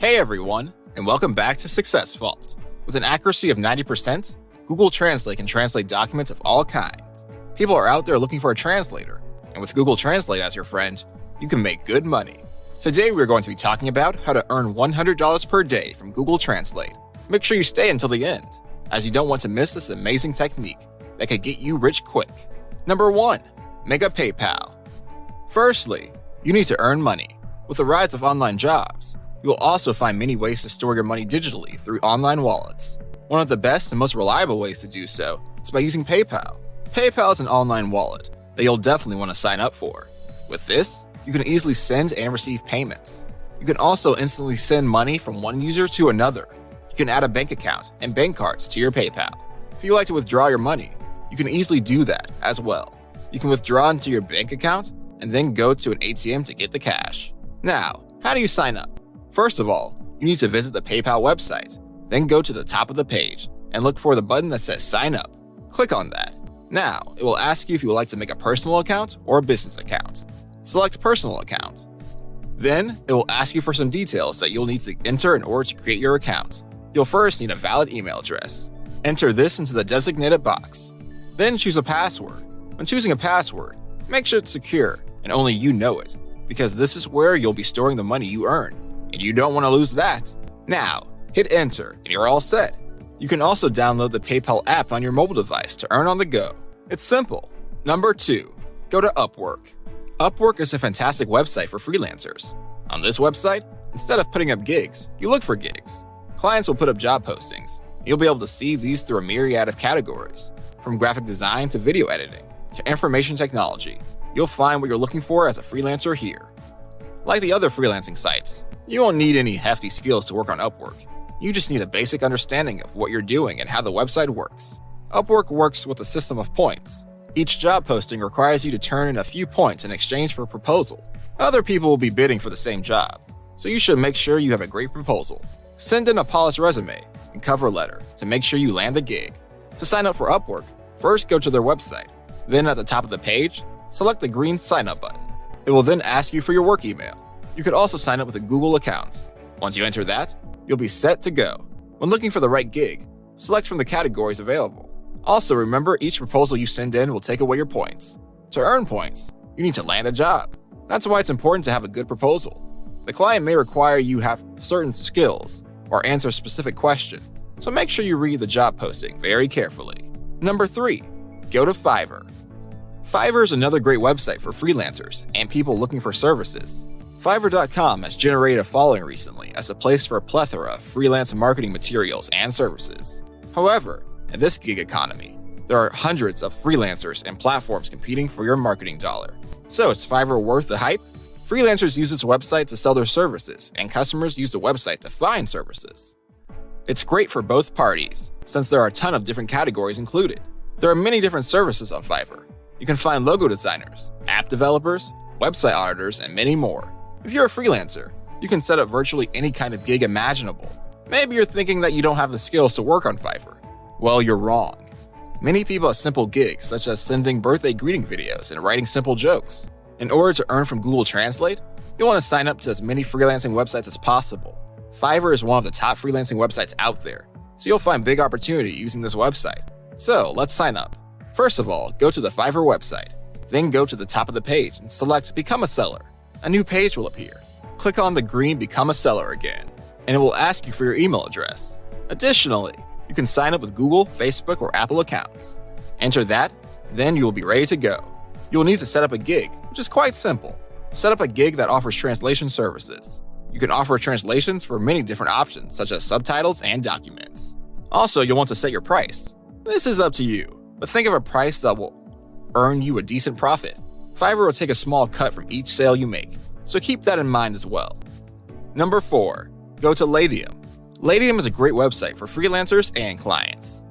Hey everyone, and welcome back to successvault. With an accuracy of 90%, Google Translate can translate documents of all kinds. People are out there looking for a translator, and with Google Translate as your friend, you can make good money. Today we're going to be talking about how to earn $100 per day from Google Translate. Make sure you stay until the end, as you don't want to miss this amazing technique that could get you rich quick. Number 1. Make a PayPal. Firstly, you need to earn money. With the rise of online jobs, you will also find many ways to store your money digitally through online wallets. One of the best and most reliable ways to do so is by using PayPal. PayPal is an online wallet that you'll definitely want to sign up for. With this, you can easily send and receive payments. You can also instantly send money from one user to another. You can add a bank account and bank cards to your PayPal. If you like to withdraw your money, you can easily do that as well. You can withdraw into your bank account and then go to an ATM to get the cash. Now, how do you sign up? First of all, you need to visit the PayPal website, then go to the top of the page and look for the button that says Sign Up. Click on that. Now, it will ask you if you would like to make a personal account or a business account. Select Personal Account. Then, it will ask you for some details that you'll need to enter in order to create your account. You'll first need a valid email address. Enter this into the designated box. Then choose a password. When choosing a password, make sure it's secure and only you know it, because this is where you'll be storing the money you earn, and you don't want to lose that. Now, hit enter and you're all set. You can also download the PayPal app on your mobile device to earn on the go. It's simple. Number 2, go to Upwork. Upwork is a fantastic website for freelancers. On this website, instead of putting up gigs, you look for gigs. Clients will put up job postings. You'll be able to see these through a myriad of categories, from graphic design to video editing to information technology. You'll find what you're looking for as a freelancer here. Like the other freelancing sites, you won't need any hefty skills to work on Upwork. You just need a basic understanding of what you're doing and how the website works. Upwork works with a system of points. Each job posting requires you to turn in a few points in exchange for a proposal. Other people will be bidding for the same job, so you should make sure you have a great proposal. Send in a polished resume and cover letter to make sure you land the gig. To sign up for Upwork, first go to their website. Then at the top of the page, select the green Sign Up button. It will then ask you for your work email. You could also sign up with a Google account. Once you enter that, you'll be set to go. When looking for the right gig, select from the categories available. Also remember, each proposal you send in will take away your points. To earn points, you need to land a job. That's why it's important to have a good proposal. The client may require you have certain skills or answer a specific question, so make sure you read the job posting very carefully. Number 3, go to Fiverr. Fiverr is another great website for freelancers and people looking for services. Fiverr.com has generated a following recently as a place for a plethora of freelance marketing materials and services. However, in this gig economy, there are hundreds of freelancers and platforms competing for your marketing dollar. So is Fiverr worth the hype? Freelancers use this website to sell their services, and customers use the website to find services. It's great for both parties, since there are a ton of different categories included. There are many different services on Fiverr. You can find logo designers, app developers, website auditors, and many more. If you're a freelancer, you can set up virtually any kind of gig imaginable. Maybe you're thinking that you don't have the skills to work on Fiverr. Well, you're wrong. Many people have simple gigs such as sending birthday greeting videos and writing simple jokes. In order to earn from Google Translate, you'll want to sign up to as many freelancing websites as possible. Fiverr is one of the top freelancing websites out there, so you'll find big opportunity using this website. So let's sign up. First of all, go to the Fiverr website. Then go to the top of the page and select Become a Seller. A new page will appear. Click on the green Become a Seller again, and it will ask you for your email address. Additionally, you can sign up with Google, Facebook, or Apple accounts. Enter that, then you will be ready to go. You will need to set up a gig, which is quite simple. Set up a gig that offers translation services. You can offer translations for many different options, such as subtitles and documents. Also, you'll want to set your price. This is up to you, but think of a price that will earn you a decent profit. Fiverr will take a small cut from each sale you make, so keep that in mind as well. Number 4, go to Ladium. Ladium is a great website for freelancers and clients.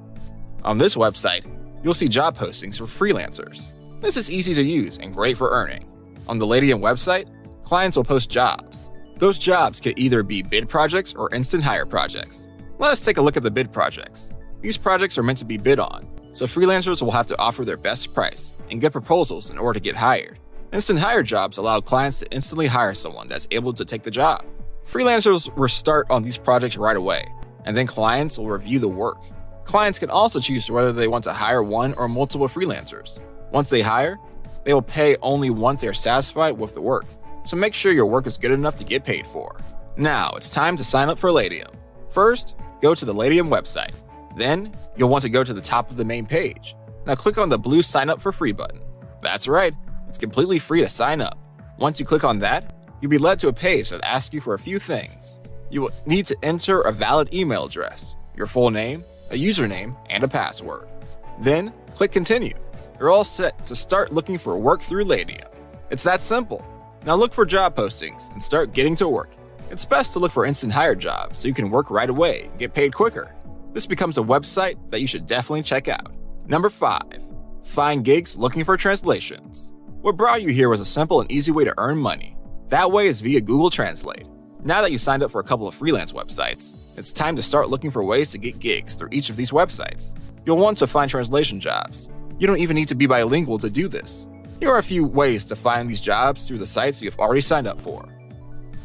On this website, you'll see job postings for freelancers. This is easy to use and great for earning. On the Ladium website, clients will post jobs. Those jobs could either be bid projects or instant hire projects. Let us take a look at the bid projects. These projects are meant to be bid on, so freelancers will have to offer their best price and get proposals in order to get hired. Instant hire jobs allow clients to instantly hire someone that's able to take the job. Freelancers will start on these projects right away, and then clients will review the work. Clients can also choose whether they want to hire one or multiple freelancers. Once they hire, they will pay only once they are satisfied with the work, so make sure your work is good enough to get paid for. Now it's time to sign up for Latium. First, go to the Latium website. Then, you'll want to go to the top of the main page. Now click on the blue Sign Up for Free button. That's right, it's completely free to sign up. Once you click on that, you'll be led to a page that asks you for a few things. You will need to enter a valid email address, your full name, a username, and a password. Then, click Continue. You're all set to start looking for work through Latium. It's that simple. Now look for job postings and start getting to work. It's best to look for instant hire jobs so you can work right away and get paid quicker. This becomes a website that you should definitely check out. Number 5. Find gigs looking for translations. What brought you here was a simple and easy way to earn money. That way is via Google Translate. Now that you signed up for a couple of freelance websites, it's time to start looking for ways to get gigs through each of these websites. You'll want to find translation jobs. You don't even need to be bilingual to do this. Here are a few ways to find these jobs through the sites you've already signed up for.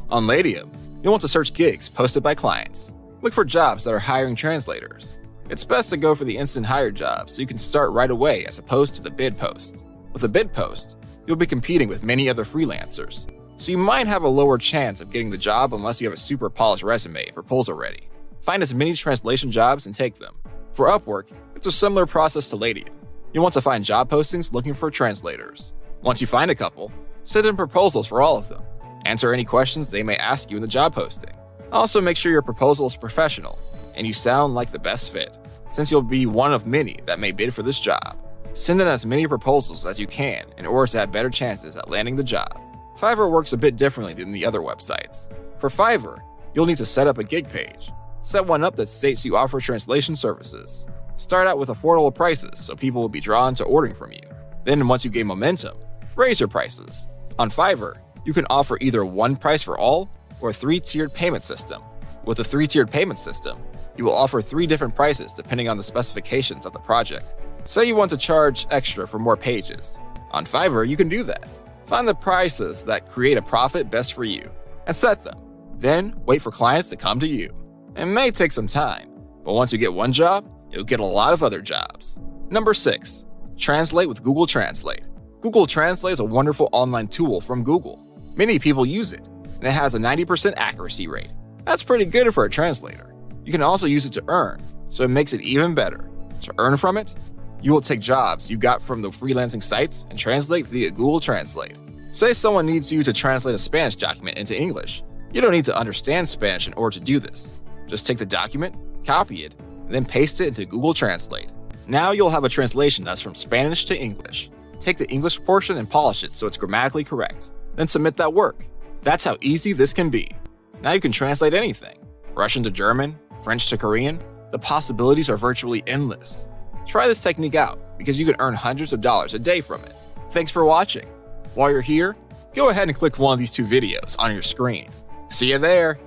On Latium, you'll want to search gigs posted by clients. Look for jobs that are hiring translators. It's best to go for the instant hire jobs so you can start right away as opposed to the bid post. With a bid post, you'll be competing with many other freelancers, so you might have a lower chance of getting the job unless you have a super polished resume and proposal ready. Find as many translation jobs and take them. For Upwork, it's a similar process to Latium. You'll want to find job postings looking for translators. Once you find a couple, send in proposals for all of them. Answer any questions they may ask you in the job posting. Also, make sure your proposal is professional and you sound like the best fit, since you'll be one of many that may bid for this job. Send in as many proposals as you can in order to have better chances at landing the job. Fiverr works a bit differently than the other websites. For Fiverr, you'll need to set up a gig page. Set one up that states you offer translation services. Start out with affordable prices so people will be drawn to ordering from you. Then once you gain momentum, raise your prices. On Fiverr, you can offer either one price for all or a 3-tiered payment system. With a 3-tiered payment system, you will offer 3 different prices depending on the specifications of the project. Say you want to charge extra for more pages. On Fiverr, you can do that. Find the prices that create a profit best for you and set them. Then wait for clients to come to you. It may take some time, but once you get one job, you'll get a lot of other jobs. Number 6. Translate with Google Translate. Google Translate is a wonderful online tool from Google. Many people use it, and it has a 90% accuracy rate. That's pretty good for a translator. You can also use it to earn, so it makes it even better. To earn from it, you will take jobs you got from the freelancing sites and translate via Google Translate. Say someone needs you to translate a Spanish document into English. You don't need to understand Spanish in order to do this. Just take the document, copy it, and then paste it into Google Translate. Now you'll have a translation that's from Spanish to English. Take the English portion and polish it so it's grammatically correct. Then submit that work. That's how easy this can be. Now you can translate anything. Russian to German, French to Korean. The possibilities are virtually endless. Try this technique out because you can earn hundreds of dollars a day from it. Thanks for watching. While you're here, go ahead and click one of these 2 videos on your screen. See you there.